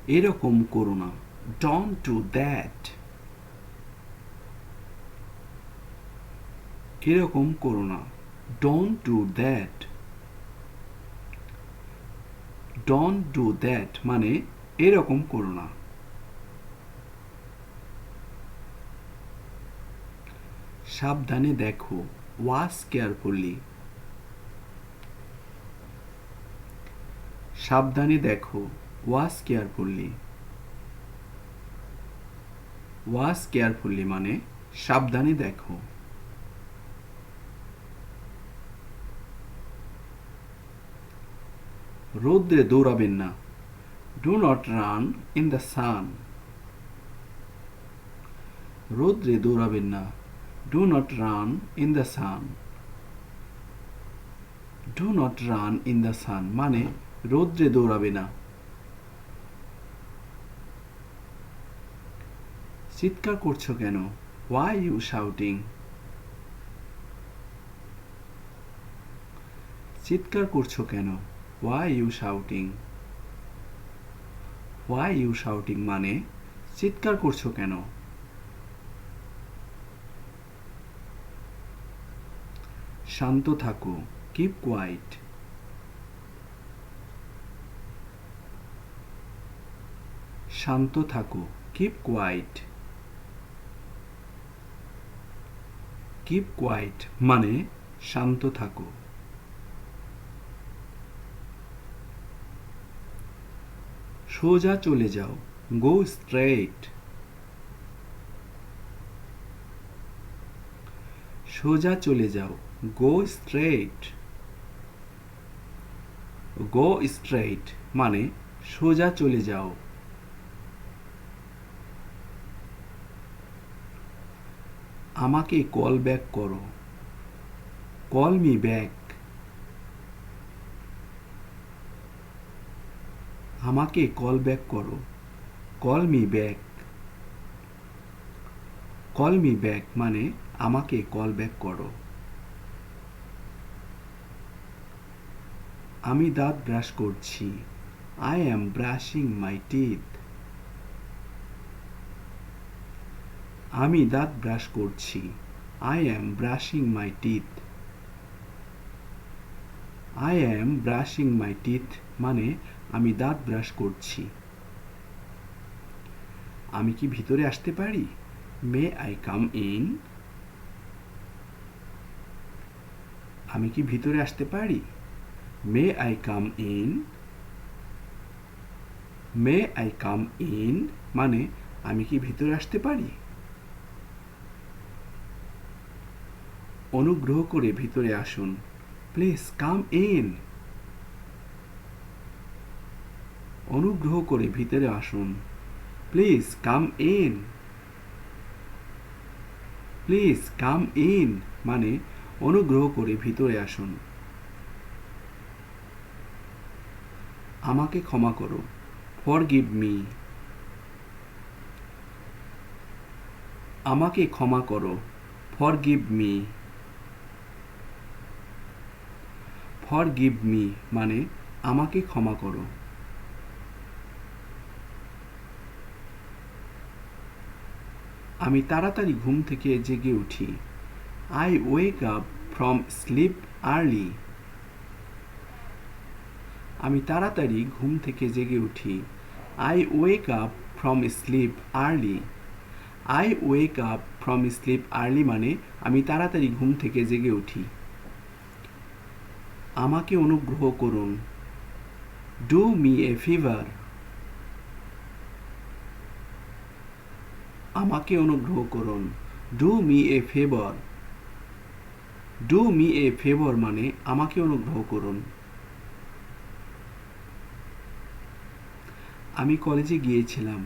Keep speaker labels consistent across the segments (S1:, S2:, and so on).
S1: এরকম করো না। Don't do that. এরকম করো না। Don't do that. Don't do that মানে এরকম করো না। সাবধানে দেখো। Watch carefully. সাবধানে দেখো। Watch carefully. Watch carefully মানে সাবধানে দেখো। রৌদ্রে দৌড়াবেন না। Do not run in the sun. রৌদ্রে দৌড়াবেন না। Do not run in the sun. Do not run in the sun মানে রৌদ্রে দৌড়াবে না। চিৎকার করছো কেন? Why you shouting? চিৎকার করছো কেন? Why you shouting? Why you shouting মানে চিৎকার করছো কেন? শান্ত থাকো। Keep quiet. শান্ত থাকো। Keep quiet. Keep quiet মানে শান্ত থাকো। সোজা চলে যাও। Go straight. সোজা চলে যাও। Go straight. Go straight মানে সোজা চলে যাও। আমাকে কল ব্যাক করো। Call me back. আমাকে কল ব্যাক করো। Call me back. Call me back মানে আমাকে কল ব্যাক করো। আমি দাঁত ব্রাশ করছি। I am brushing my teeth. আমি দাঁত ব্রাশ করছি। I am brushing my teeth. I am brushing my teeth মানে আমি দাঁত ব্রাশ করছি। আমি কি ভিতরে আসতে পারি? May I come in? আমি কি ভিতরে আসতে পারি? May I come in? May I come in মানে আমি কি ভিতরে আসতে পারি? অনুগ্রহ করে ভিতরে আসুন। Please come in. অনুগ্রহ করে ভিতরে আসুন। Please come in. Please come in মানে অনুগ্রহ করে ভিতরে আসুন। আমাকে ক্ষমা করো। Forgive me. আমাকে ক্ষমা করো। Forgive me. Forgive me মানে আমাকে ক্ষমা করো। আমি তাড়াতাড়ি ঘুম থেকে জেগে উঠি। I wake up from sleep early. আমি তাড়াতাড়ি ঘুম থেকে জেগে উঠি। I wake up from sleep early. I wake up from sleep early মানে আমি তাড়াতাড়ি ঘুম থেকে জেগে উঠি। আমাকে অনুগ্রহ করুন। Do me a favor. আমাকে অনুগ্রহ করুন। Do me a favor. Do me a favor মানে আমাকে অনুগ্রহ করুন। আমি কলেজে গিয়েছিলাম।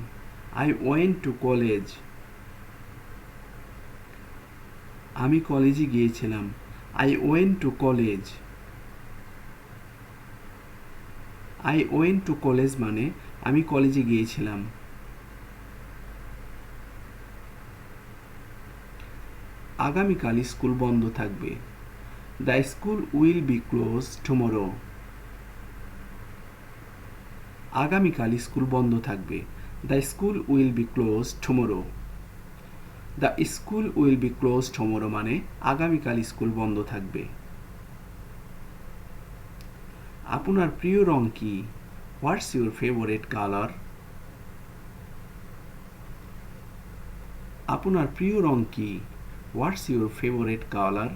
S1: I went to college. আমি কলেজে গিয়েছিলাম। I went to college. I went to college মানে আমি কলেজে গিয়েছিলাম। আগামীকাল স্কুল বন্ধ থাকবে। The school will be closed tomorrow. আগামীকাল স্কুল বন্ধ থাকবে। The school will be close tomorrow. The school will be close tomorrow মানে আগামীকাল স্কুল বন্ধ থাকবে। আপনার প্রিয় রং কি? What's your favourite colour? আপনার প্রিয় রং কি? What's your favourite colour?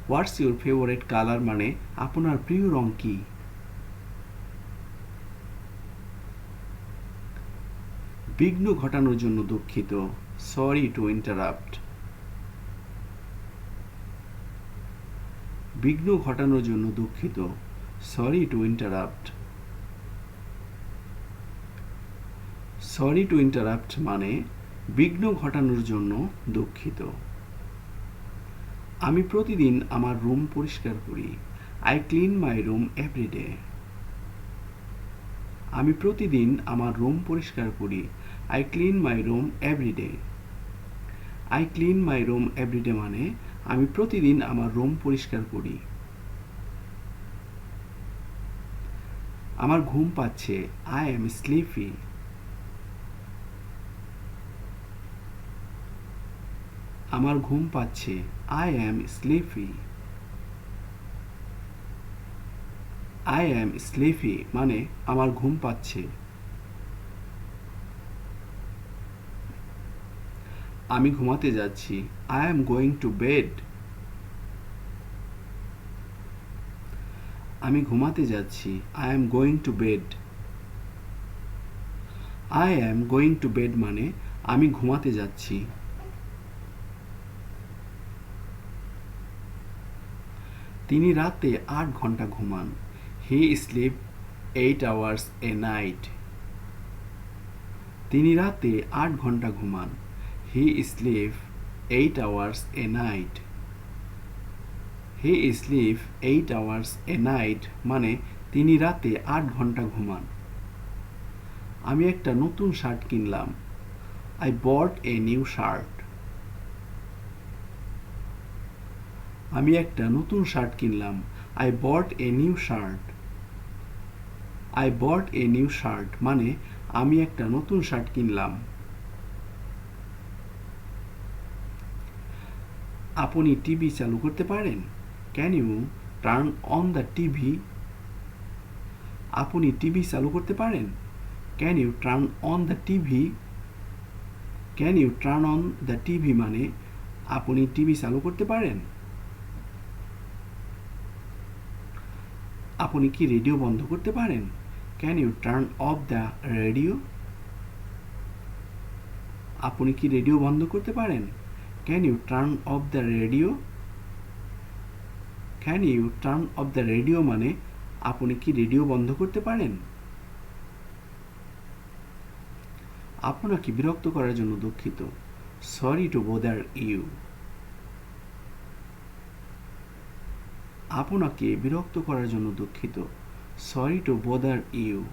S1: What's your favourite colour মানে আপনার প্রিয় রং কি? বিঘ্ন ঘটানোর জন্য দুঃখিত। Sorry to interrupt. বিঘ্ন ঘটানোর জন্য দুঃখিত। Sorry to interrupt. Sorry to interrupt মানে বিঘ্ন ঘটানোর জন্য দুঃখিত। আমি প্রতিদিন আমার রুম পরিষ্কার করি। I clean my room everyday. আমি প্রতিদিন আমার রুম পরিষ্কার করি। I clean my room everyday. I clean my room everyday মানে আমি প্রতিদিন আমার রুম পরিষ্কার করি। আমার ঘুম পাচ্ছে। I am sleepy. আমার ঘুম পাচ্ছে। I am sleepy. I am sleepy মানে আমার ঘুম পাচ্ছে। আমি ঘুমাতে যাচ্ছি। I am going to bed. আমি ঘুমাতে যাচ্ছি। I am going to bed. I am going to bed মানে আমি ঘুমাতে যাচ্ছি। তিনি রাতে 8 ঘন্টা ঘুমান। He sleep 8 hours A night. তিনি রাতে 8 ঘন্টা ঘুমান। He sleep 8 hours A night. He sleep 8 hours A night মানে তিনি রাতে 8 ঘন্টা ঘুমান। আমি একটা নতুন শার্ট কিনলাম। I bought a new shirt. আমি একটা নতুন শার্ট কিনলাম। I bought a new shirt. I bought a new shirt মানে আমি একটা নতুন শার্ট কিনলাম। আপনি টিভি চালু করতে পারেন? Can you turn on the TV? আপনি টিভি চালু করতে পারেন? Can you turn on the TV? Can you turn on the TV মানে আপনি টিভি চালু করতে পারেন? আপনি কি রেডিও বন্ধ করতে পারেন? Can you turn off the radio? আপনি কি রেডিও বন্ধ করতে পারেন? Can you turn off the radio? Can you turn off the radio মানে আপনি কি রেডিও বন্ধ করতে পারেন? আপনাকে বিরক্ত করার জন্য দুঃখিত। Sorry to bother you. আপনাকে বিরক্ত করার জন্য দুঃখিত। Sorry to bother you.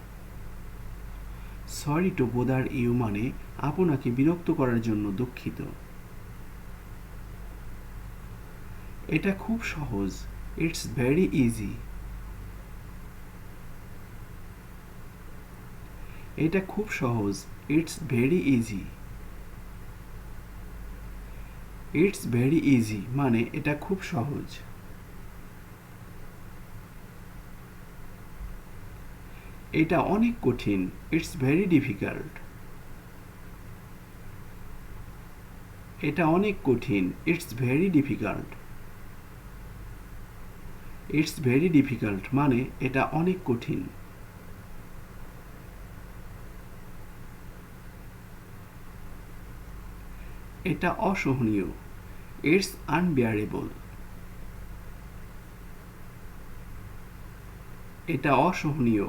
S1: Sorry to bother you মানে আপনাকে বিরক্ত করার জন্য দুঃখিত। এটা খুব সহজ। It's very easy. এটা খুব সহজ। It's very easy. It's very easy মানে এটা খুব সহজ। এটা অনেক কঠিন। It's very difficult. এটা অনেক কঠিন। It's very difficult. It's very difficult মানে এটা অনেক কঠিন। এটা অসহনীয়। It's unbearable. এটা অসহনীয়।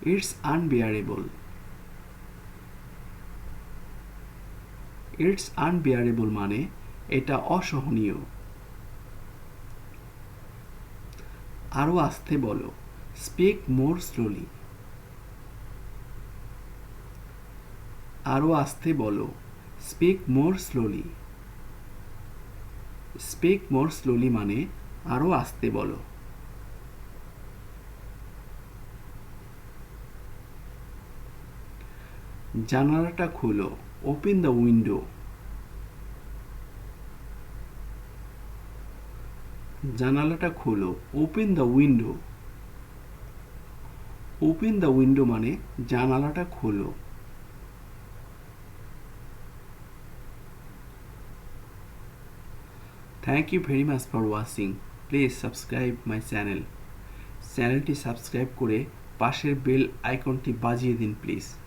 S1: It's unbearable. ইটস আনবিয়ারেবল মানে এটা অসহনীয়। আরো আস্তে বলো। Speak more slowly. আরো আস্তে বলো। Speak more slowly. Speak more slowly মানে আরো আস্তে বলো। জানালাটা খোলো। Open the window. জানালাটা খোলো। Open the window. Open the window মানে জানালাটা খোলো। Thank you very much for watching. Please subscribe my channel. চ্যানেলটি সাবস্ক্রাইব করে পাশের বেল আইকনটি বাজিয়ে দিন প্লিজ।